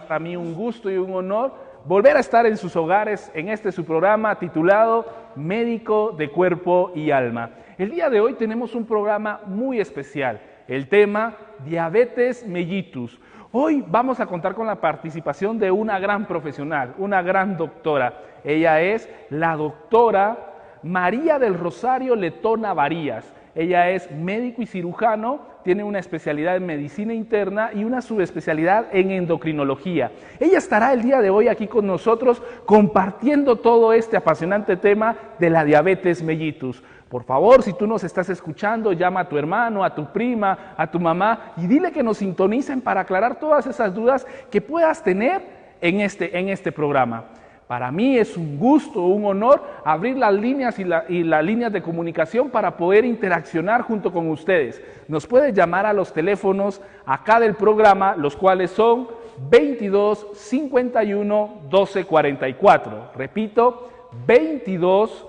para mí un gusto y un honor volver a estar en sus hogares en este su programa titulado Médico de Cuerpo y Alma. El día de hoy tenemos un programa muy especial, el tema Diabetes mellitus. Hoy vamos a contar con la participación de una gran profesional, una gran doctora. Ella es la doctora María del Rosario Letona Varías. Ella es médico y cirujano, tiene una especialidad en medicina interna y una subespecialidad en endocrinología. Ella estará el día de hoy aquí con nosotros compartiendo todo este apasionante tema de la diabetes mellitus. Por favor, si tú nos estás escuchando, llama a tu hermano, a tu prima, a tu mamá y dile que nos sintonicen para aclarar todas esas dudas que puedas tener en este programa. Para mí es un gusto, un honor abrir las líneas y las líneas de comunicación para poder interaccionar junto con ustedes. Nos puedes llamar a los teléfonos acá del programa, los cuales son 22 51 12 44. Repito, 22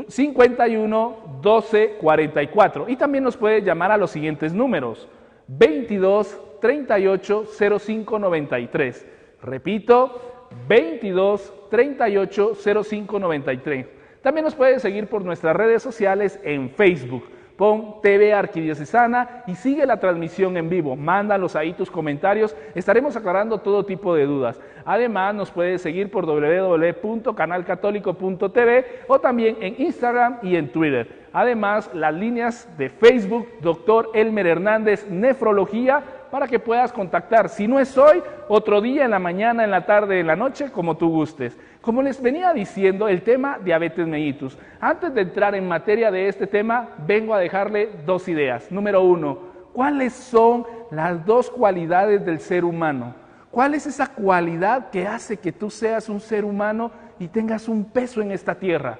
51 12 44. Y también nos puedes llamar a los siguientes números: 22 38 05 93. Repito, 22 38 05 93. También nos puedes seguir por nuestras redes sociales en Facebook. Pon TV Arquidiocesana y sigue la transmisión en vivo. Mándalos ahí tus comentarios. Estaremos aclarando todo tipo de dudas. Además, nos puedes seguir por www.canalcatólico.tv o también en Instagram y en Twitter. Además, las líneas de Facebook, Dr. Elmer Hernández, Nefrología, para que puedas contactar. Si no es hoy, otro día, en la mañana, en la tarde, en la noche, como tú gustes. Como les venía diciendo, el tema diabetes mellitus. Antes de entrar en materia de este tema, vengo a dejarle dos ideas. Número uno, ¿cuáles son las dos cualidades del ser humano? ¿Cuál es esa cualidad que hace que tú seas un ser humano y tengas un peso en esta tierra?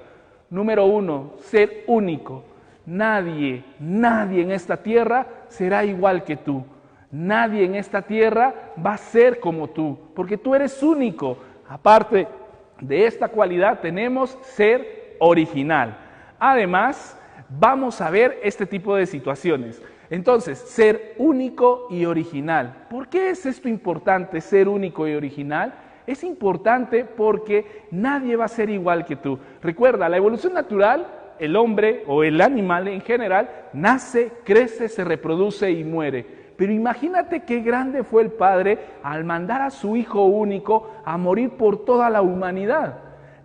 Número uno, ser único. Nadie en esta tierra será igual que tú. Nadie en esta tierra va a ser como tú, porque tú eres único. Aparte de esta cualidad tenemos ser original. Además, vamos a ver este tipo de situaciones. Entonces, ser único y original. ¿Por qué es esto importante, ser único y original? Es importante porque nadie va a ser igual que tú. Recuerda, la evolución natural, el hombre o el animal en general, nace, crece, se reproduce y muere. Pero imagínate qué grande fue el Padre al mandar a su Hijo único a morir por toda la humanidad.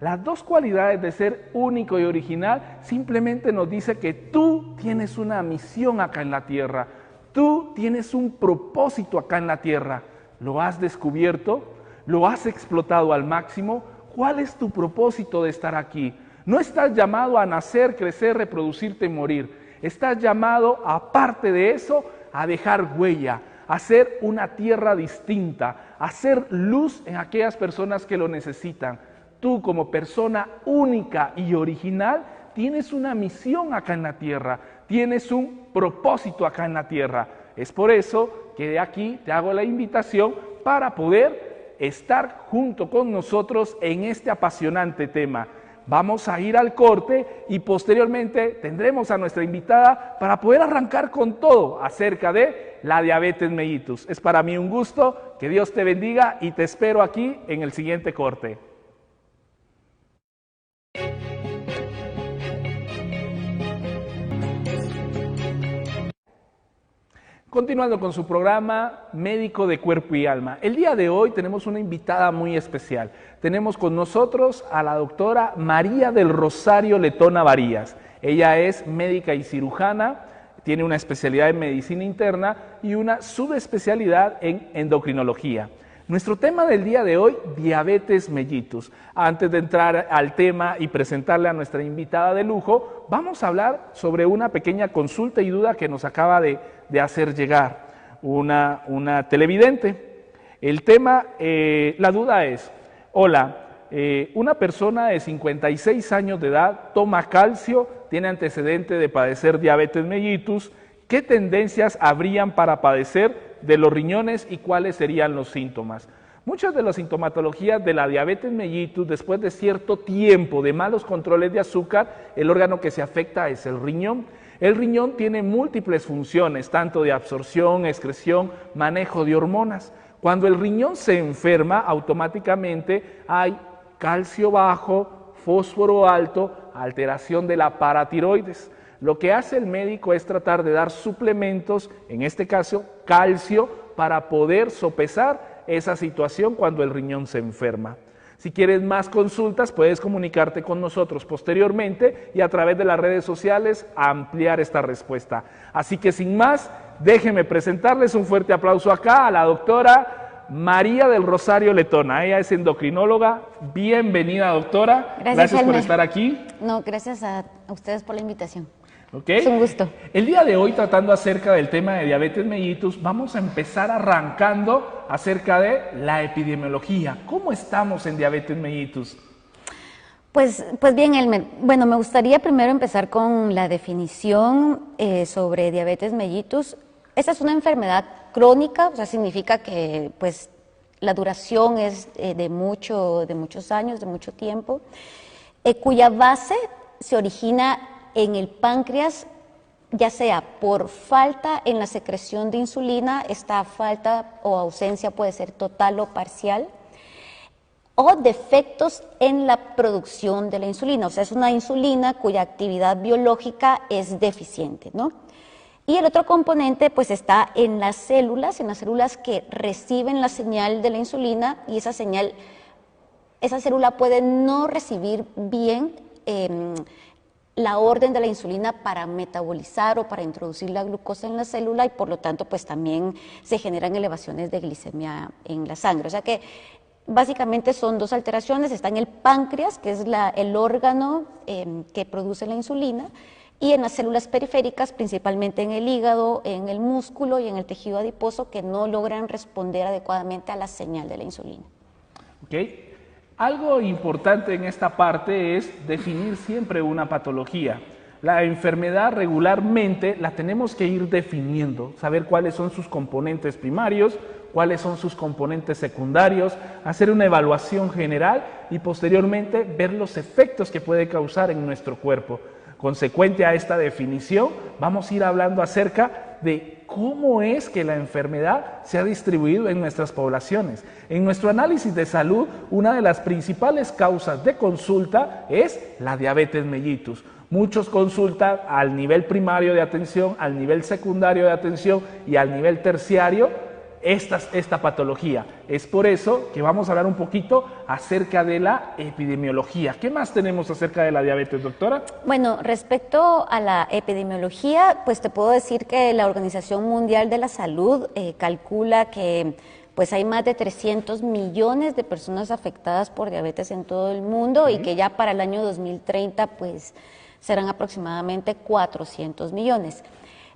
Las dos cualidades de ser único y original simplemente nos dice que tú tienes una misión acá en la tierra. Tú tienes un propósito acá en la tierra. ¿Lo has descubierto? ¿Lo has explotado al máximo? ¿Cuál es tu propósito de estar aquí? No estás llamado a nacer, crecer, reproducirte y morir. Estás llamado, aparte de eso, a dejar huella, a hacer una tierra distinta, a hacer luz en aquellas personas que lo necesitan. Tú, como persona única y original, tienes una misión acá en la tierra, tienes un propósito acá en la tierra. Es por eso que de aquí te hago la invitación para poder estar junto con nosotros en este apasionante tema. Vamos a ir al corte y posteriormente tendremos a nuestra invitada para poder arrancar con todo acerca de la diabetes mellitus. Es para mí un gusto, que Dios te bendiga y te espero aquí en el siguiente corte. Continuando con su programa Médico de Cuerpo y Alma. El día de hoy tenemos una invitada muy especial. Tenemos con nosotros a la doctora María del Rosario Letona Varías. Ella es médica y cirujana, tiene una especialidad en medicina interna y una subespecialidad en endocrinología. Nuestro tema del día de hoy, diabetes mellitus. Antes de entrar al tema y presentarle a nuestra invitada de lujo, vamos a hablar sobre una pequeña consulta y duda que nos acaba de hacer llegar una televidente. El tema, la duda es: hola, una persona de 56 años de edad toma calcio, tiene antecedente de padecer diabetes mellitus. ¿Qué tendencias habrían para padecer de los riñones y cuáles serían los síntomas? Muchas de las sintomatologías de la diabetes mellitus, después de cierto tiempo de malos controles de azúcar, el órgano que se afecta es el riñón. El riñón tiene múltiples funciones, tanto de absorción, excreción, manejo de hormonas. Cuando el riñón se enferma, automáticamente hay calcio bajo, fósforo alto, alteración de la paratiroides. Lo que hace el médico es tratar de dar suplementos, en este caso calcio, para poder sopesar esa situación cuando el riñón se enferma. Si quieres más consultas, puedes comunicarte con nosotros posteriormente y a través de las redes sociales ampliar esta respuesta. Así que sin más, déjenme presentarles un fuerte aplauso acá a la doctora María del Rosario Letona. Ella es endocrinóloga. Bienvenida, doctora. Gracias por estar aquí. No, gracias a ustedes por la invitación. ¿Okay? Es un gusto. El día de hoy, tratando acerca del tema de diabetes mellitus, vamos a empezar arrancando acerca de la epidemiología. ¿Cómo estamos en diabetes mellitus? Pues bien, Elmer. Bueno, me gustaría primero empezar con la definición sobre diabetes mellitus. Esta es una enfermedad crónica, o sea, significa que pues la duración es de muchos años, de mucho tiempo, cuya base se origina en el páncreas, ya sea por falta en la secreción de insulina, esta falta o ausencia puede ser total o parcial, o defectos en la producción de la insulina, o sea, es una insulina cuya actividad biológica es deficiente, ¿no? Y el otro componente pues está en las células que reciben la señal de la insulina, y esa célula puede no recibir bien la orden de la insulina para metabolizar o para introducir la glucosa en la célula, y por lo tanto pues también se generan elevaciones de glicemia en la sangre. O sea que básicamente son dos alteraciones: está en el páncreas, que es el órgano que produce la insulina, y en las células periféricas, principalmente en el hígado, en el músculo y en el tejido adiposo, que no logran responder adecuadamente a la señal de la insulina. Okay. Algo importante en esta parte es definir siempre una patología. La enfermedad regularmente la tenemos que ir definiendo, saber cuáles son sus componentes primarios, cuáles son sus componentes secundarios, hacer una evaluación general y posteriormente ver los efectos que puede causar en nuestro cuerpo. Consecuente a esta definición, vamos a ir hablando acerca de cómo es que la enfermedad se ha distribuido en nuestras poblaciones. En nuestro análisis de salud, una de las principales causas de consulta es la diabetes mellitus. Muchos consultan al nivel primario de atención, al nivel secundario de atención y al nivel terciario esta patología. Es por eso que vamos a hablar un poquito acerca de la epidemiología. ¿Qué más tenemos acerca de la diabetes, doctora? Bueno, respecto a la epidemiología, pues te puedo decir que la Organización Mundial de la Salud calcula que pues hay más de 300 millones de personas afectadas por diabetes en todo el mundo, y que ya para el año 2030 pues serán aproximadamente 400 millones.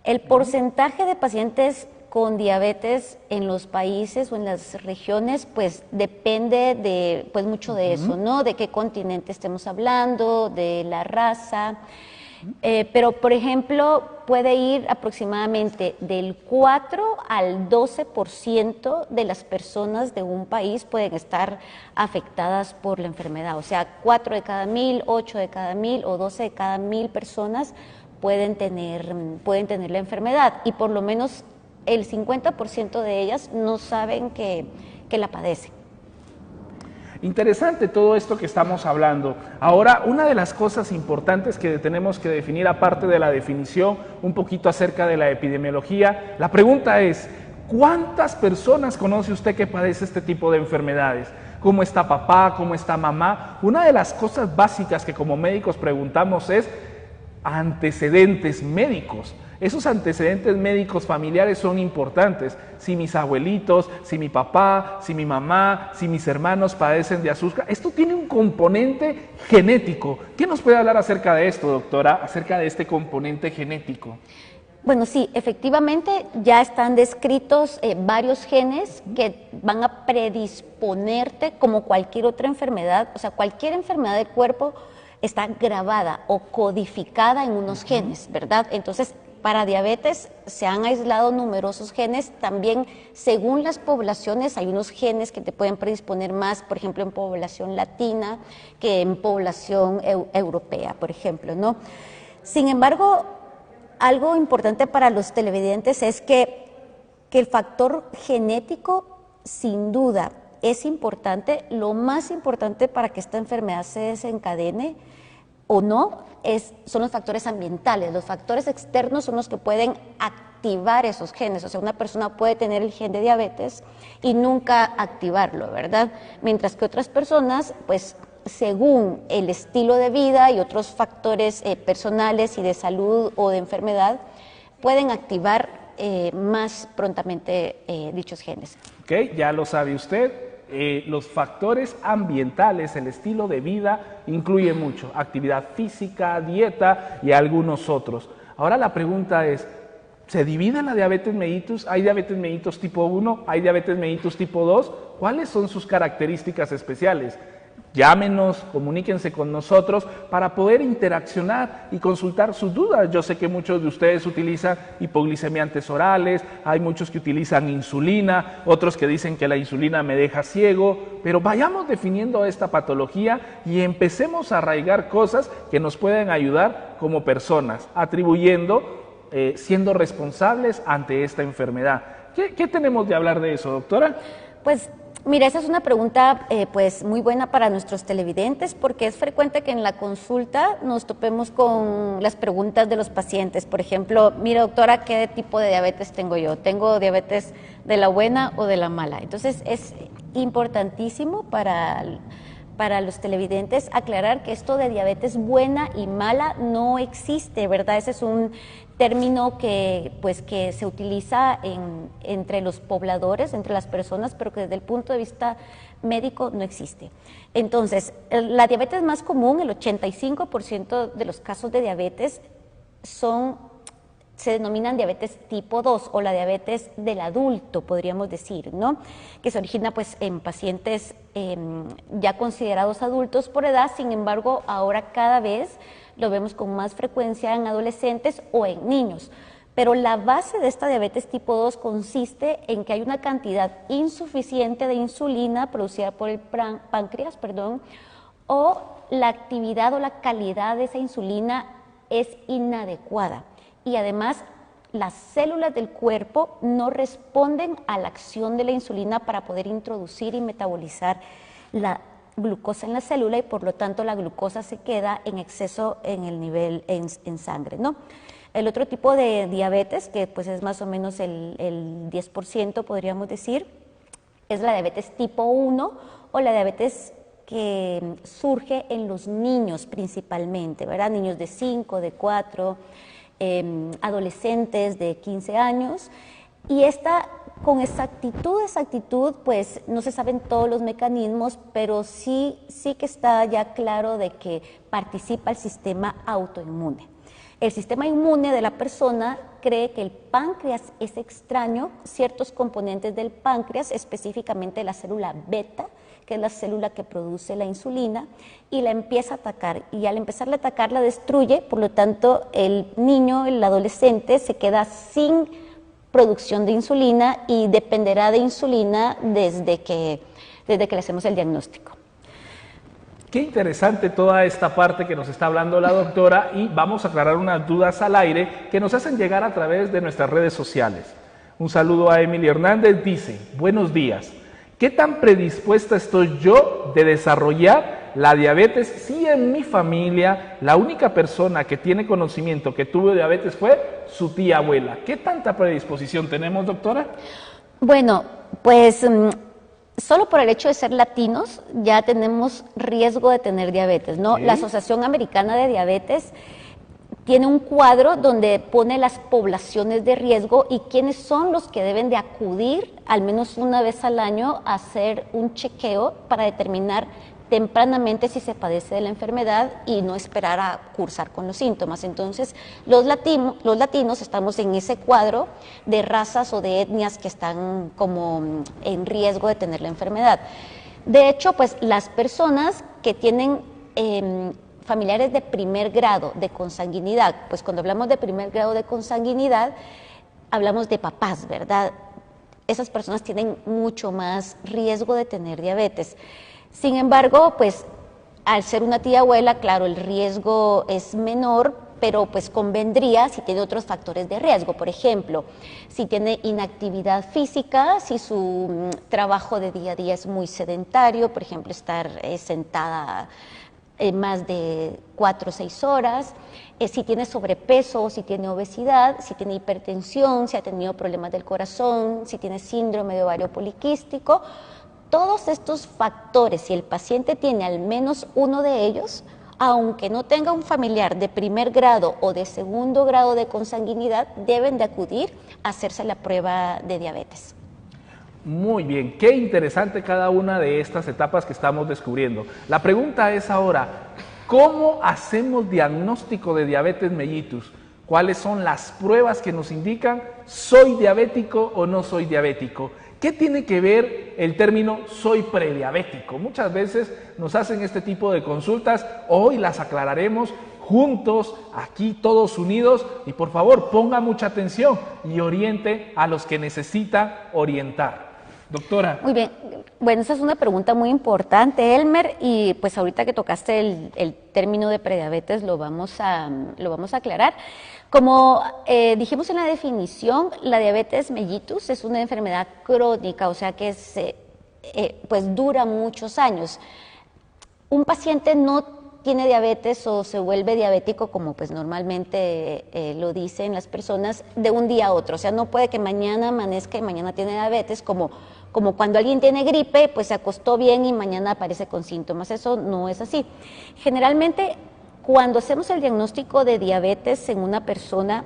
El porcentaje de pacientes con diabetes en los países o en las regiones, pues depende de pues mucho de eso, ¿no? De qué continente estemos hablando, de la raza, pero por ejemplo puede ir aproximadamente del 4 al 12% de las personas de un país pueden estar afectadas por la enfermedad, o sea, 4 de cada 1000, 8 de cada 1000 o 12 de cada 1000 personas pueden tener la enfermedad, y por lo menos el 50% de ellas no saben que la padecen. Interesante todo esto que estamos hablando. Ahora, una de las cosas importantes que tenemos que definir, aparte de la definición, un poquito acerca de la epidemiología, la pregunta es, ¿cuántas personas conoce usted que padece este tipo de enfermedades? ¿Cómo está papá? ¿Cómo está mamá? Una de las cosas básicas que como médicos preguntamos es antecedentes médicos. Esos antecedentes médicos familiares son importantes. Si mis abuelitos, si mi papá, si mi mamá, si mis hermanos padecen de azúcar, esto tiene un componente genético. ¿Qué nos puede hablar acerca de esto, doctora, acerca de este componente genético? Bueno, sí, efectivamente ya están descritos varios genes que van a predisponerte como cualquier otra enfermedad, o sea, cualquier enfermedad del cuerpo está grabada o codificada en unos genes, ¿verdad? Entonces, para diabetes se han aislado numerosos genes. También, según las poblaciones, hay unos genes que te pueden predisponer más, por ejemplo, en población latina que en población europea, por ejemplo, ¿no? Sin embargo, algo importante para los televidentes es que el factor genético, sin duda, es importante. Lo más importante para que esta enfermedad se desencadene o no son los factores ambientales. Los factores externos son los que pueden activar esos genes. O sea, una persona puede tener el gen de diabetes y nunca activarlo, ¿verdad? Mientras que otras personas, pues, según el estilo de vida y otros factores personales y de salud o de enfermedad, pueden activar más prontamente dichos genes. Ok, ya lo sabe usted. Los factores ambientales, el estilo de vida, incluye mucho. Actividad física, dieta y algunos otros. Ahora la pregunta es, ¿se divide la diabetes mellitus? ¿Hay diabetes mellitus tipo 1? ¿Hay diabetes mellitus tipo 2? ¿Cuáles son sus características especiales? Llámenos, comuníquense con nosotros para poder interaccionar y consultar sus dudas. Yo sé que muchos de ustedes utilizan hipoglicemiantes orales, hay muchos que utilizan insulina, otros que dicen que la insulina me deja ciego, pero vayamos definiendo esta patología y empecemos a arraigar cosas que nos pueden ayudar como personas, atribuyendo, siendo responsables ante esta enfermedad. ¿Qué tenemos de hablar de eso, doctora? Pues mira, esa es una pregunta pues muy buena para nuestros televidentes, porque es frecuente que en la consulta nos topemos con las preguntas de los pacientes. Por ejemplo, mira, doctora, ¿qué tipo de diabetes tengo yo? ¿Tengo diabetes de la buena o de la mala? Entonces es importantísimo para los televidentes aclarar que esto de diabetes buena y mala no existe, ¿verdad? Ese es un término que se utiliza entre los pobladores, entre las personas, pero que desde el punto de vista médico no existe. Entonces, la diabetes más común, el 85% de los casos de diabetes se denominan diabetes tipo 2 o la diabetes del adulto, podríamos decir, ¿no? Que se origina pues en pacientes ya considerados adultos por edad. Sin embargo, ahora cada vez lo vemos con más frecuencia en adolescentes o en niños. Pero la base de esta diabetes tipo 2 consiste en que hay una cantidad insuficiente de insulina producida por el páncreas, o la actividad o la calidad de esa insulina es inadecuada. Y además, las células del cuerpo no responden a la acción de la insulina para poder introducir y metabolizar la glucosa en la célula, y por lo tanto la glucosa se queda en exceso en el nivel en sangre, ¿no? El otro tipo de diabetes, que pues es más o menos el 10%, podríamos decir, es la diabetes tipo 1 o la diabetes que surge en los niños principalmente, ¿verdad? Niños de 5, de 4, adolescentes de 15 años, y esta con exactitud, pues no se saben todos los mecanismos, pero sí que está ya claro de que participa el sistema autoinmune. El sistema inmune de la persona cree que el páncreas es extraño, ciertos componentes del páncreas, específicamente la célula beta, que es la célula que produce la insulina, y la empieza a atacar. Y al empezarla a atacar la destruye, por lo tanto el niño, el adolescente, se queda sin producción de insulina y dependerá de insulina desde que le hacemos el diagnóstico. Qué interesante toda esta parte que nos está hablando la doctora, y vamos a aclarar unas dudas al aire que nos hacen llegar a través de nuestras redes sociales. Un saludo a Emily Hernández, dice: buenos días, ¿qué tan predispuesta estoy yo de desarrollar la diabetes si en mi familia la única persona que tiene conocimiento que tuvo diabetes fue su tía abuela? ¿Qué tanta predisposición tenemos, doctora? Bueno, pues solo por el hecho de ser latinos ya tenemos riesgo de tener diabetes, ¿no? ¿Sí? La Asociación Americana de Diabetes tiene un cuadro donde pone las poblaciones de riesgo y quiénes son los que deben de acudir al menos una vez al año a hacer un chequeo para determinar tempranamente si se padece de la enfermedad y no esperar a cursar con los síntomas. Entonces, los latinos estamos en ese cuadro de razas o de etnias que están como en riesgo de tener la enfermedad. De hecho, pues las personas que tienen familiares de primer grado de consanguinidad, pues cuando hablamos de primer grado de consanguinidad, hablamos de papás, ¿verdad? Esas personas tienen mucho más riesgo de tener diabetes. Sin embargo, pues al ser una tía abuela, claro, el riesgo es menor, pero pues convendría si tiene otros factores de riesgo, por ejemplo, si tiene inactividad física, si su trabajo de día a día es muy sedentario, por ejemplo, estar sentada más de 4 o 6 horas, si tiene sobrepeso o si tiene obesidad, si tiene hipertensión, si ha tenido problemas del corazón, si tiene síndrome de ovario poliquístico. Todos estos factores, si el paciente tiene al menos uno de ellos, aunque no tenga un familiar de primer grado o de segundo grado de consanguinidad, deben de acudir a hacerse la prueba de diabetes. Muy bien, qué interesante cada una de estas etapas que estamos descubriendo. La pregunta es ahora, ¿cómo hacemos diagnóstico de diabetes mellitus? ¿Cuáles son las pruebas que nos indican soy diabético o no soy diabético? ¿Qué tiene que ver el término soy prediabético? Muchas veces nos hacen este tipo de consultas, hoy las aclararemos juntos, aquí todos unidos, y por favor ponga mucha atención y oriente a los que necesita orientar. Doctora. Muy bien, bueno, esa es una pregunta muy importante, Elmer, y pues ahorita que tocaste el término de prediabetes lo vamos a aclarar. Como dijimos en la definición, la diabetes mellitus es una enfermedad crónica, o sea que pues dura muchos años. Un paciente no tiene diabetes o se vuelve diabético, como pues normalmente lo dicen las personas, de un día a otro. O sea, no puede que mañana amanezca y mañana tiene diabetes, como cuando alguien tiene gripe, pues se acostó bien y mañana aparece con síntomas. Eso no es así. Generalmente, cuando hacemos el diagnóstico de diabetes en una persona,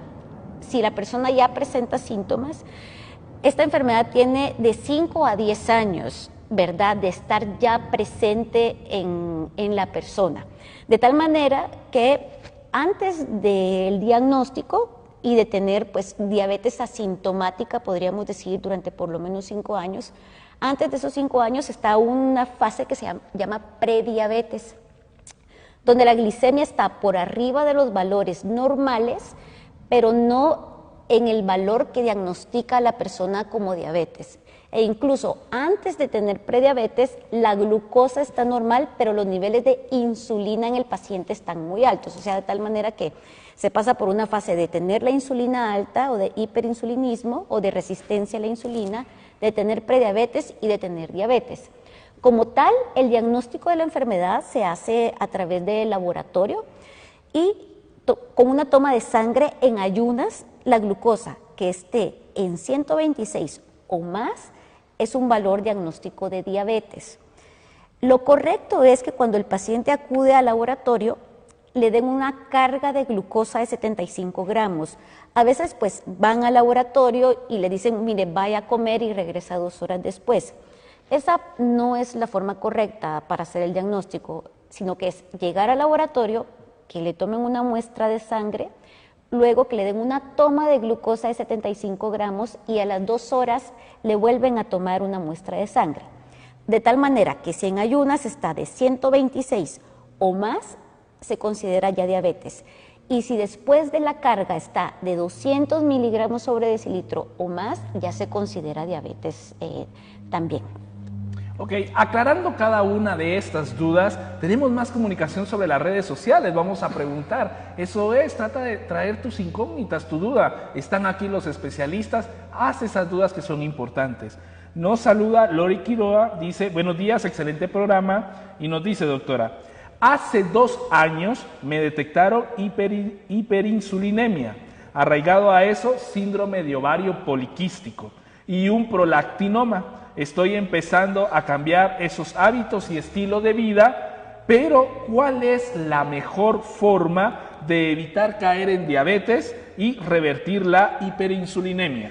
si la persona ya presenta síntomas, esta enfermedad tiene de 5 a 10 años, ¿verdad?, de estar ya presente en la persona. De tal manera que antes del diagnóstico y de tener pues diabetes asintomática, podríamos decir, durante por lo menos 5 años, antes de esos 5 años está una fase que se llama prediabetes, donde la glicemia está por arriba de los valores normales, pero no en el valor que diagnostica a la persona como diabetes. E incluso antes de tener prediabetes, la glucosa está normal, pero los niveles de insulina en el paciente están muy altos. O sea, de tal manera que se pasa por una fase de tener la insulina alta o de hiperinsulinismo o de resistencia a la insulina, de tener prediabetes y de tener diabetes. Como tal, el diagnóstico de la enfermedad se hace a través del laboratorio y con una toma de sangre en ayunas, la glucosa que esté en 126 o más es un valor diagnóstico de diabetes. Lo correcto es que cuando el paciente acude al laboratorio le den una carga de glucosa de 75 gramos. A veces pues van al laboratorio y le dicen, mire, vaya a comer y regresa 2 horas después. Esa no es la forma correcta para hacer el diagnóstico, sino que es llegar al laboratorio, que le tomen una muestra de sangre, luego que le den una toma de glucosa de 75 gramos y a las 2 horas le vuelven a tomar una muestra de sangre. De tal manera que si en ayunas está de 126 o más, se considera ya diabetes. Y si después de la carga está de 200 miligramos sobre decilitro o más, ya se considera diabetes también. Ok, aclarando cada una de estas dudas, tenemos más comunicación sobre las redes sociales, vamos a preguntar, eso es, trata de traer tus incógnitas, tu duda, están aquí los especialistas, haz esas dudas que son importantes. Nos saluda Lori Quiroga, dice, buenos días, excelente programa, y nos dice, doctora, hace 2 años me detectaron hiperinsulinemia, arraigado a eso, síndrome de ovario poliquístico y un prolactinoma. Estoy empezando a cambiar esos hábitos y estilo de vida, pero ¿cuál es la mejor forma de evitar caer en diabetes y revertir la hiperinsulinemia?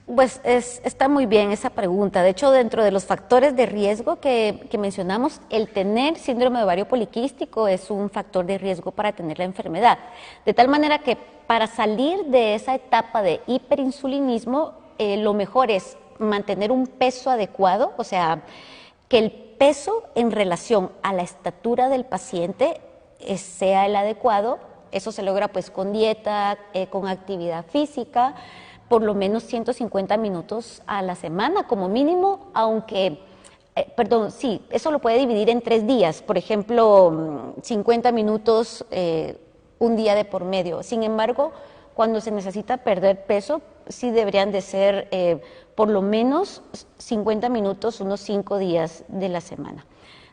Pues está muy bien esa pregunta. De hecho, dentro de los factores de riesgo que mencionamos, el tener síndrome de ovario poliquístico es un factor de riesgo para tener la enfermedad. De tal manera que para salir de esa etapa de hiperinsulinismo, lo mejor es mantener un peso adecuado, o sea, que el peso en relación a la estatura del paciente sea el adecuado. Eso se logra pues con dieta, con actividad física, por lo menos 150 minutos a la semana como mínimo, aunque, eso lo puede dividir en 3 días, por ejemplo, 50 minutos un día de por medio. Sin embargo, cuando se necesita perder peso, sí deberían de ser por lo menos 50 minutos, unos 5 días de la semana.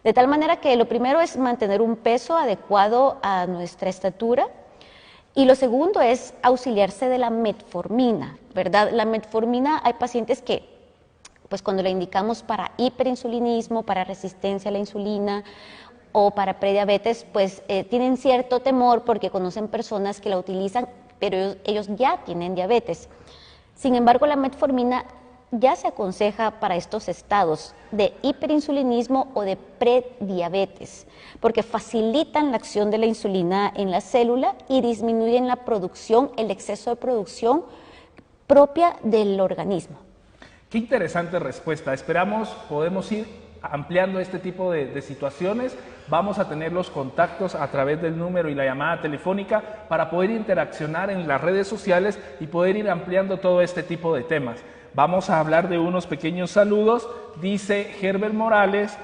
De tal manera que lo primero es mantener un peso adecuado a nuestra estatura, y lo segundo es auxiliarse de la metformina, ¿verdad? La metformina, hay pacientes que, pues cuando la indicamos para hiperinsulinismo, para resistencia a la insulina o para prediabetes, pues tienen cierto temor porque conocen personas que la utilizan, pero ellos ya tienen diabetes. Sin embargo, la metformina ya se aconseja para estos estados de hiperinsulinismo o de prediabetes, porque facilitan la acción de la insulina en la célula y disminuyen la producción, el exceso de producción propia del organismo. Qué interesante respuesta. Esperamos podemos ir ampliando este tipo de situaciones. Vamos a tener los contactos a través del número y la llamada telefónica para poder interaccionar en las redes sociales y poder ir ampliando todo este tipo de temas. Vamos a hablar de unos pequeños saludos. Dice Herbert Morales,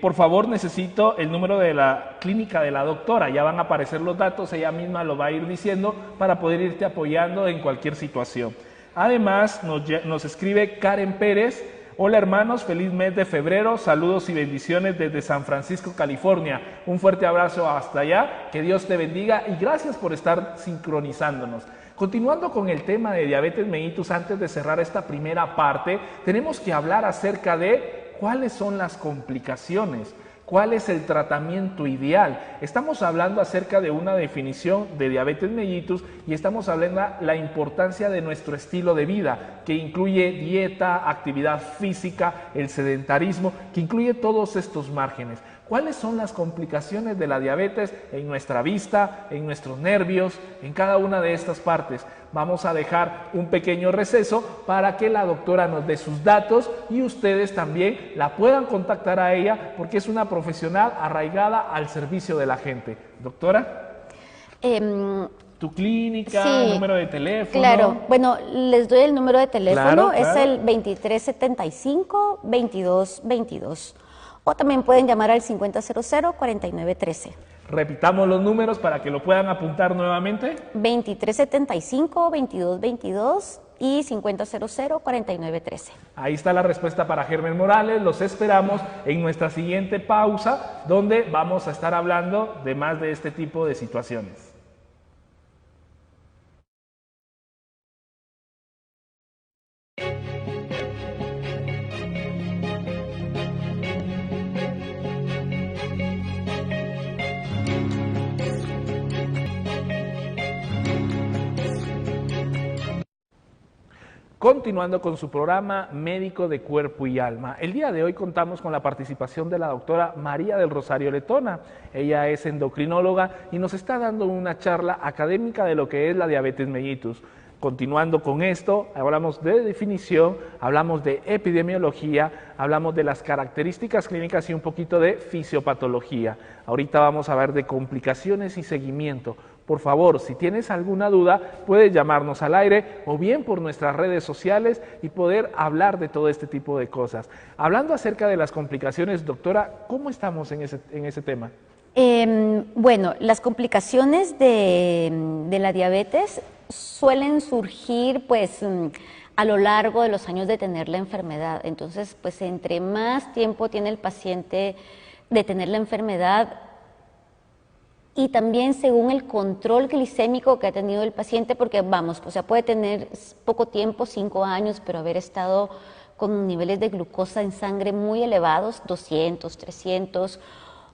por favor necesito el número de la clínica de la doctora. Ya van a aparecer los datos, ella misma lo va a ir diciendo para poder irte apoyando en cualquier situación. Además nos escribe Karen Pérez. Hola hermanos, feliz mes de febrero, saludos y bendiciones desde San Francisco, California. Un fuerte abrazo hasta allá, que Dios te bendiga y gracias por estar sincronizándonos. Continuando con el tema de diabetes mellitus, antes de cerrar esta primera parte, tenemos que hablar acerca de cuáles son las complicaciones, cuál es el tratamiento ideal. Estamos hablando acerca de una definición de diabetes mellitus y estamos hablando de la importancia de nuestro estilo de vida, que incluye dieta, actividad física, el sedentarismo, que incluye todos estos márgenes. ¿Cuáles son las complicaciones de la diabetes en nuestra vista, en nuestros nervios, en cada una de estas partes? Vamos a dejar un pequeño receso para que la doctora nos dé sus datos y ustedes también la puedan contactar a ella porque es una profesional arraigada al servicio de la gente. Doctora, tu clínica, sí, número de teléfono. Claro, bueno, les doy el número de teléfono, Claro. Es el 2375-2222. O también pueden llamar al 5000-4913. Repitamos los números para que lo puedan apuntar nuevamente. 2375-2222 y 5000-4913. Ahí está la respuesta para Herbert Morales. Los esperamos en nuestra siguiente pausa, donde vamos a estar hablando de más de este tipo de situaciones. Continuando con su programa Médico de Cuerpo y Alma. El día de hoy contamos con la participación de la doctora María del Rosario Letona. Ella es endocrinóloga y nos está dando una charla académica de lo que es la diabetes mellitus. Continuando con esto, hablamos de definición, hablamos de epidemiología, hablamos de las características clínicas y un poquito de fisiopatología. Ahorita vamos a ver de complicaciones y seguimiento. Por favor, si tienes alguna duda, puedes llamarnos al aire o bien por nuestras redes sociales y poder hablar de todo este tipo de cosas. Hablando acerca de las complicaciones, doctora, ¿cómo estamos en ese tema? Bueno, las complicaciones de la diabetes suelen surgir pues a lo largo de los años de tener la enfermedad. Entonces, pues entre más tiempo tiene el paciente de tener la enfermedad, y también según el control glicémico que ha tenido el paciente, porque vamos, o sea, puede tener poco tiempo, 5 años, pero haber estado con niveles de glucosa en sangre muy elevados, 200, 300,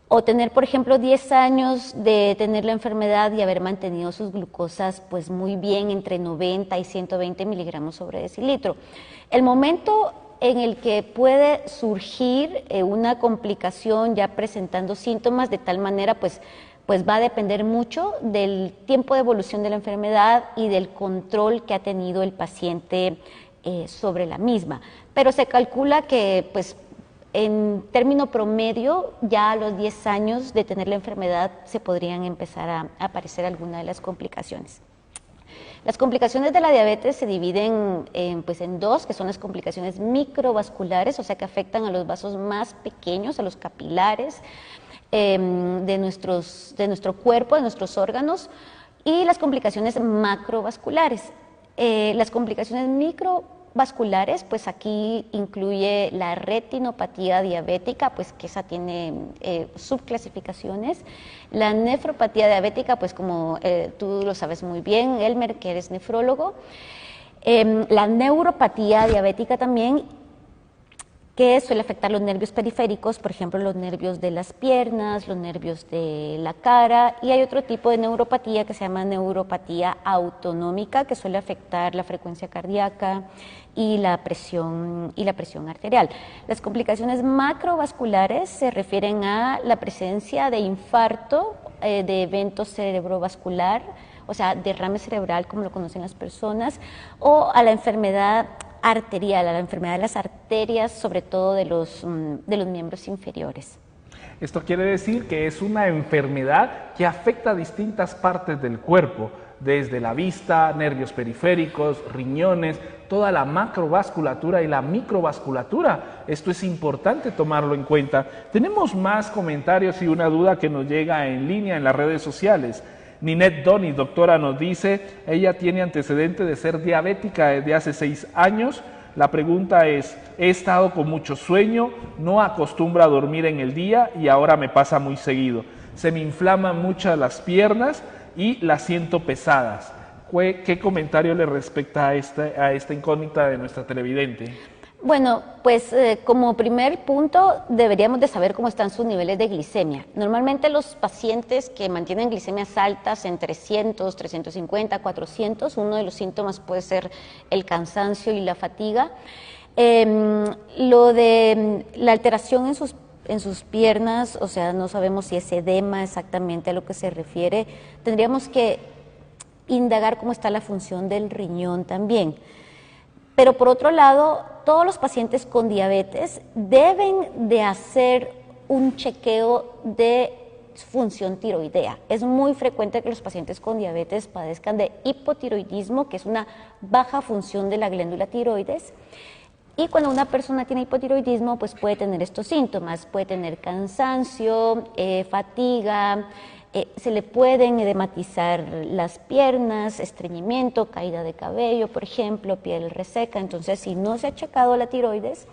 o tener, por ejemplo, 10 años de tener la enfermedad y haber mantenido sus glucosas pues muy bien, entre 90 y 120 miligramos sobre decilitro. El momento en el que puede surgir una complicación ya presentando síntomas de tal manera pues va a depender mucho del tiempo de evolución de la enfermedad y del control que ha tenido el paciente sobre la misma. Pero se calcula que, pues, en término promedio, ya a los 10 años de tener la enfermedad se podrían empezar a aparecer algunas de las complicaciones. Las complicaciones de la diabetes se dividen en dos, que son las complicaciones microvasculares, o sea que afectan a los vasos más pequeños, a los capilares, de nuestro cuerpo, de nuestros órganos, y las complicaciones macrovasculares. Las complicaciones microvasculares, pues aquí incluye la retinopatía diabética, pues que esa tiene subclasificaciones. La nefropatía diabética, pues como tú lo sabes muy bien, Elmer, que eres nefrólogo. La neuropatía diabética también, que suele afectar los nervios periféricos, por ejemplo, los nervios de las piernas, los nervios de la cara, y hay otro tipo de neuropatía que se llama neuropatía autonómica, que suele afectar la frecuencia cardíaca y la presión arterial. Las complicaciones macrovasculares se refieren a la presencia de infarto, de evento cerebrovascular, o sea, derrame cerebral, como lo conocen las personas, o a la enfermedad arterial, a la enfermedad de las arterias, sobre todo de los miembros inferiores. Esto quiere decir que es una enfermedad que afecta a distintas partes del cuerpo, desde la vista, nervios periféricos, riñones, toda la macrovasculatura y la microvasculatura. Esto es importante tomarlo en cuenta. Tenemos más comentarios y una duda que nos llega en línea en las redes sociales. Ninette Doni, doctora, nos dice, ella tiene antecedente de ser diabética desde hace 6 años. La pregunta es, he estado con mucho sueño, no acostumbro a dormir en el día y ahora me pasa muy seguido. Se me inflaman muchas las piernas y las siento pesadas. ¿Qué comentario le respecta a esta incógnita de nuestra televidente? Bueno, pues como primer punto deberíamos de saber cómo están sus niveles de glicemia. Normalmente los pacientes que mantienen glicemias altas en 300, 350, 400, uno de los síntomas puede ser el cansancio y la fatiga. Lo de la alteración en sus piernas, o sea, no sabemos si es edema exactamente a lo que se refiere. Tendríamos que indagar cómo está la función del riñón también. Pero por otro lado, todos los pacientes con diabetes deben de hacer un chequeo de función tiroidea. Es muy frecuente que los pacientes con diabetes padezcan de hipotiroidismo, que es una baja función de la glándula tiroides. Y cuando una persona tiene hipotiroidismo, pues puede tener estos síntomas, puede tener cansancio, fatiga, se le pueden edematizar las piernas, estreñimiento, caída de cabello, por ejemplo, piel reseca. Entonces, si no se ha checado la tiroides,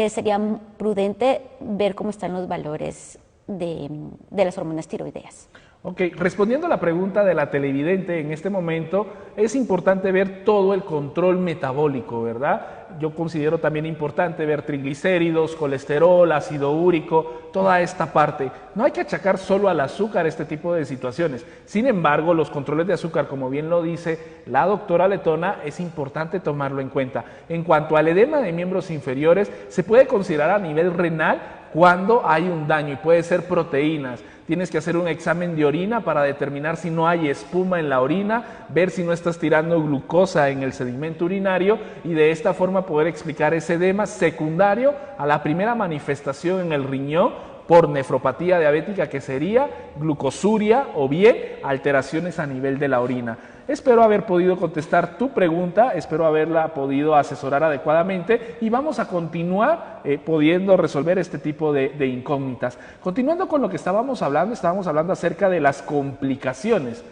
sería prudente ver cómo están los valores de las hormonas tiroideas. Ok, respondiendo a la pregunta de la televidente, en este momento es importante ver todo el control metabólico, ¿verdad? Yo considero también importante ver triglicéridos, colesterol, ácido úrico, toda esta parte. No hay que achacar solo al azúcar este tipo de situaciones. Sin embargo, los controles de azúcar, como bien lo dice la doctora Letona, es importante tomarlo en cuenta. En cuanto al edema de miembros inferiores, se puede considerar a nivel renal cuando hay un daño y puede ser proteínas. Tienes que hacer un examen de orina para determinar si no hay espuma en la orina, ver si no estás tirando glucosa en el sedimento urinario y de esta forma poder explicar ese edema secundario a la primera manifestación en el riñón por nefropatía diabética, que sería glucosuria o bien alteraciones a nivel de la orina. Espero haber podido contestar tu pregunta, espero haberla podido asesorar adecuadamente y vamos a continuar pudiendo resolver este tipo de incógnitas. Continuando con lo que estábamos hablando acerca de las complicaciones.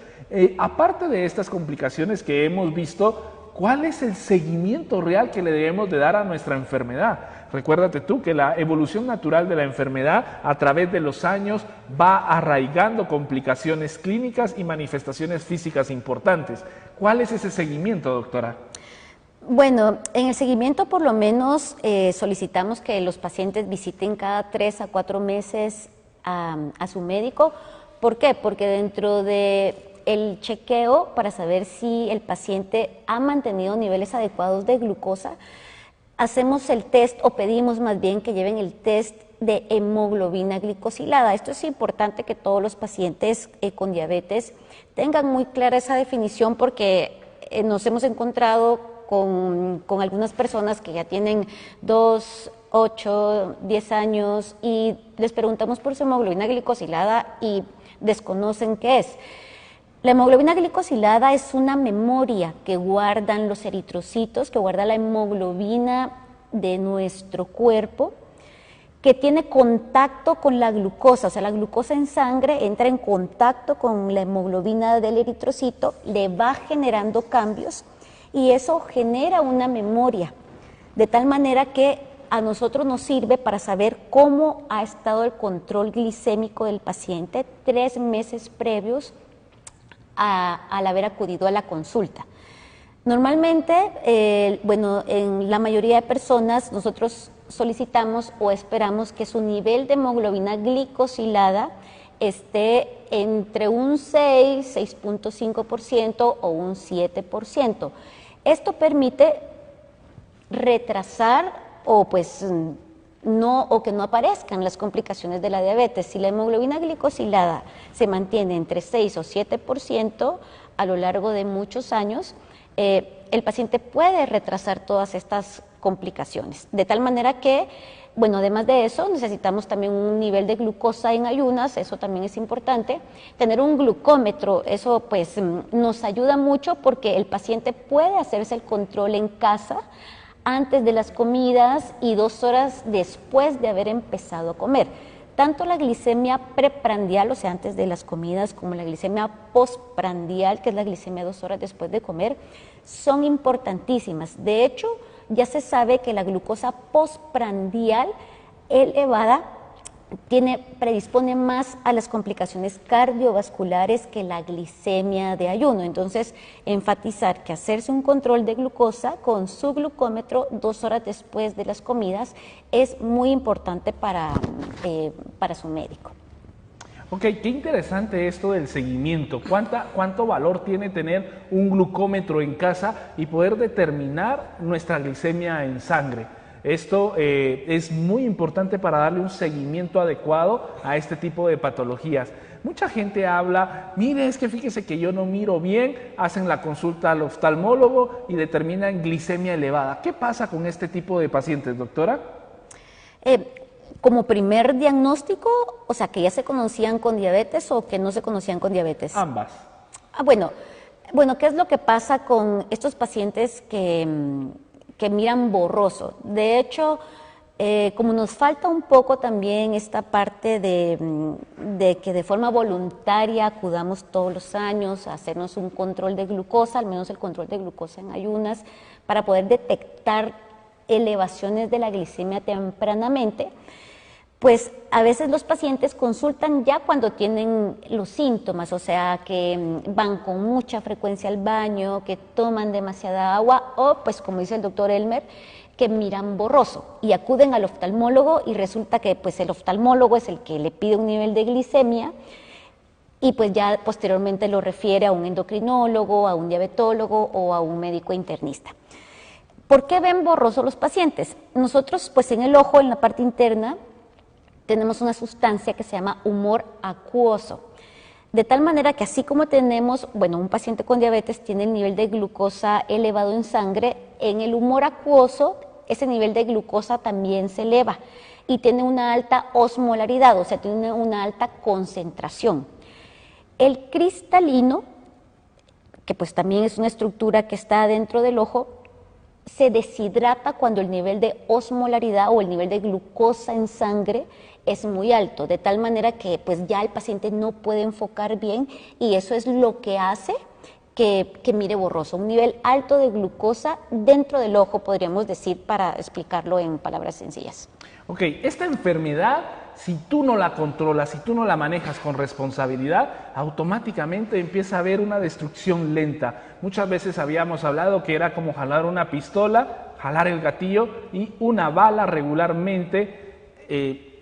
Aparte de estas complicaciones que hemos visto, ¿cuál es el seguimiento real que le debemos de dar a nuestra enfermedad? Recuérdate tú que la evolución natural de la enfermedad a través de los años va arraigando complicaciones clínicas y manifestaciones físicas importantes. ¿Cuál es ese seguimiento, doctora? Bueno, en el seguimiento por lo menos solicitamos que los pacientes visiten cada 3 a 4 meses a su médico. ¿Por qué? Porque dentro del chequeo para saber si el paciente ha mantenido niveles adecuados de glucosa, hacemos el test o pedimos más bien que lleven el test de hemoglobina glicosilada. Esto es importante que todos los pacientes con diabetes tengan muy clara esa definición porque nos hemos encontrado con algunas personas que ya tienen 2, 8, 10 años y les preguntamos por su hemoglobina glicosilada y desconocen qué es. La hemoglobina glicosilada es una memoria que guardan los eritrocitos, que guarda la hemoglobina de nuestro cuerpo que tiene contacto con la glucosa, o sea, la glucosa en sangre entra en contacto con la hemoglobina del eritrocito, le va generando cambios y eso genera una memoria, de tal manera que a nosotros nos sirve para saber cómo ha estado el control glicémico del paciente 3 meses previos al haber acudido a la consulta. Normalmente, bueno, en la mayoría de personas nosotros solicitamos o esperamos que su nivel de hemoglobina glicosilada esté entre un 6.5% o un 7%. Esto permite retrasar o pues o que no aparezcan las complicaciones de la diabetes. Si la hemoglobina glicosilada se mantiene entre 6 o 7% a lo largo de muchos años, el paciente puede retrasar todas estas complicaciones. De tal manera que, bueno, además de eso, necesitamos también un nivel de glucosa en ayunas, eso también es importante. Tener un glucómetro, eso pues nos ayuda mucho porque el paciente puede hacerse el control en casa antes de las comidas y 2 horas después de haber empezado a comer. Tanto la glicemia preprandial, o sea, antes de las comidas, como la glicemia postprandial, que es la glicemia 2 horas después de comer, son importantísimas. De hecho, ya se sabe que la glucosa postprandial elevada predispone más a las complicaciones cardiovasculares que la glicemia de ayuno. Entonces, enfatizar que hacerse un control de glucosa con su glucómetro 2 horas después de las comidas es muy importante para su médico. Ok, qué interesante esto del seguimiento. ¿Cuánto valor tiene tener un glucómetro en casa y poder determinar nuestra glicemia en sangre? Esto es muy importante para darle un seguimiento adecuado a este tipo de patologías. Mucha gente habla, mire, es que fíjese que yo no miro bien, hacen la consulta al oftalmólogo y determinan glicemia elevada. ¿Qué pasa con este tipo de pacientes, doctora? Como primer diagnóstico, o sea, que ya se conocían con diabetes o que no se conocían con diabetes. Ambas. Bueno, ¿qué es lo que pasa con estos pacientes que miran borroso? De hecho, como nos falta un poco también esta parte de que de forma voluntaria acudamos todos los años a hacernos un control de glucosa, al menos el control de glucosa en ayunas, para poder detectar elevaciones de la glicemia tempranamente, pues a veces los pacientes consultan ya cuando tienen los síntomas, o sea, que van con mucha frecuencia al baño, que toman demasiada agua o, pues como dice el doctor Elmer, que miran borroso y acuden al oftalmólogo y resulta que pues el oftalmólogo es el que le pide un nivel de glicemia y pues ya posteriormente lo refiere a un endocrinólogo, a un diabetólogo o a un médico internista. ¿Por qué ven borroso los pacientes? Nosotros pues en el ojo, en la parte interna, tenemos una sustancia que se llama humor acuoso. De tal manera que así como tenemos, bueno, un paciente con diabetes tiene el nivel de glucosa elevado en sangre, en el humor acuoso ese nivel de glucosa también se eleva y tiene una alta osmolaridad, o sea, tiene una alta concentración. El cristalino, que pues también es una estructura que está dentro del ojo, se deshidrata cuando el nivel de osmolaridad o el nivel de glucosa en sangre es muy alto, de tal manera que pues ya el paciente no puede enfocar bien y eso es lo que hace que mire borroso. Un nivel alto de glucosa dentro del ojo, podríamos decir, para explicarlo en palabras sencillas. Ok, esta enfermedad, si tú no la controlas, si tú no la manejas con responsabilidad, automáticamente empieza a haber una destrucción lenta. Muchas veces habíamos hablado que era como jalar una pistola, jalar el gatillo y una bala regularmente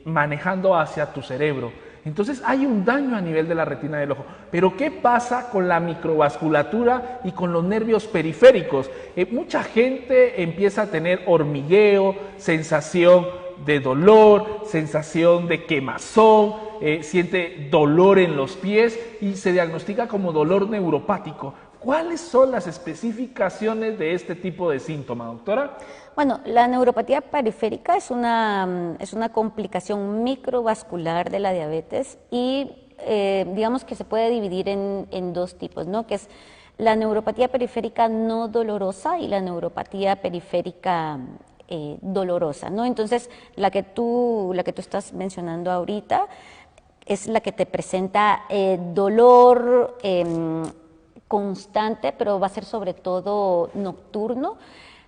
manejando hacia tu cerebro. Entonces hay un daño a nivel de la retina del ojo. Pero ¿qué pasa con la microvasculatura y con los nervios periféricos? Mucha gente empieza a tener hormigueo, sensación de dolor, sensación de quemazón, siente dolor en los pies y se diagnostica como dolor neuropático. ¿Cuáles son las especificaciones de este tipo de síntoma, doctora? Bueno, la neuropatía periférica es una complicación microvascular de la diabetes y digamos que se puede dividir en dos tipos, ¿no? Que es la neuropatía periférica no dolorosa y la neuropatía periférica dolorosa, ¿no? Entonces, la que tú estás mencionando ahorita es la que te presenta dolor constante, pero va a ser sobre todo nocturno.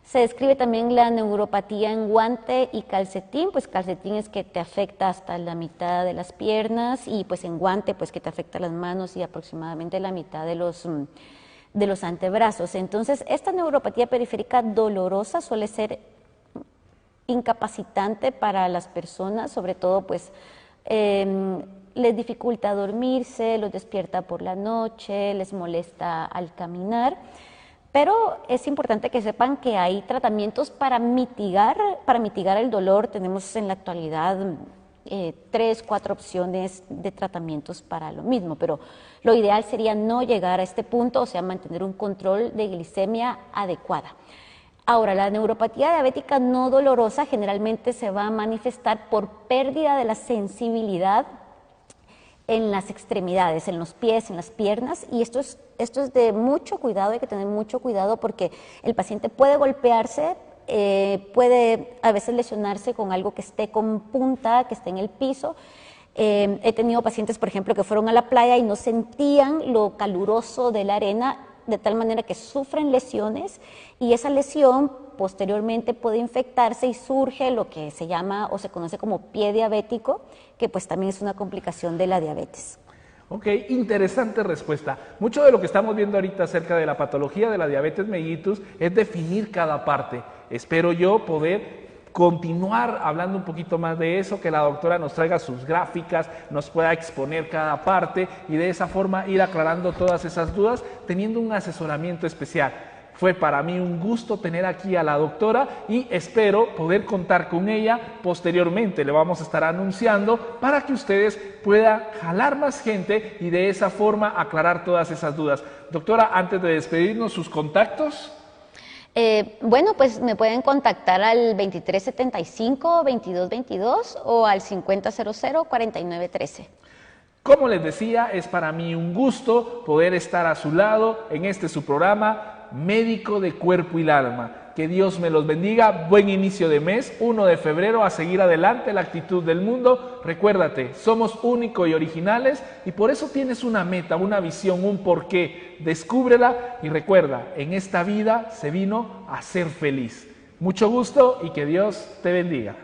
Se describe también la neuropatía en guante y calcetín, pues calcetín es que te afecta hasta la mitad de las piernas y pues en guante pues que te afecta las manos y aproximadamente la mitad de los antebrazos. Entonces, esta neuropatía periférica dolorosa suele ser incapacitante para las personas, sobre todo pues les dificulta dormirse, los despierta por la noche, les molesta al caminar. Pero es importante que sepan que hay tratamientos para mitigar el dolor. Tenemos en la actualidad 3, 4 opciones de tratamientos para lo mismo, pero lo ideal sería no llegar a este punto, o sea, mantener un control de glicemia adecuada. Ahora, la neuropatía diabética no dolorosa generalmente se va a manifestar por pérdida de la sensibilidad en las extremidades, en los pies, en las piernas, y esto es de mucho cuidado, hay que tener mucho cuidado porque el paciente puede golpearse, puede a veces lesionarse con algo que esté con punta, que esté en el piso. He tenido pacientes, por ejemplo, que fueron a la playa y no sentían lo caluroso de la arena, de tal manera que sufren lesiones y esa lesión posteriormente puede infectarse y surge lo que se llama o se conoce como pie diabético, que pues también es una complicación de la diabetes. Ok, interesante respuesta. Mucho de lo que estamos viendo ahorita acerca de la patología de la diabetes mellitus es definir cada parte. Espero yo poder continuar hablando un poquito más de eso, que la doctora nos traiga sus gráficas, nos pueda exponer cada parte y de esa forma ir aclarando todas esas dudas, teniendo un asesoramiento especial. Fue para mí un gusto tener aquí a la doctora y espero poder contar con ella posteriormente. Le vamos a estar anunciando para que ustedes puedan jalar más gente y de esa forma aclarar todas esas dudas. Doctora, antes de despedirnos, sus contactos. Bueno, pues me pueden contactar al 2375-2222 o al 5000-4913. Como les decía, es para mí un gusto poder estar a su lado en este su programa, Médico de Cuerpo y Alma. Que Dios me los bendiga. Buen inicio de mes, 1 de febrero, a seguir adelante, la actitud del mundo. Recuérdate, somos únicos y originales y por eso tienes una meta, una visión, un porqué. Descúbrela y recuerda, en esta vida se vino a ser feliz. Mucho gusto y que Dios te bendiga.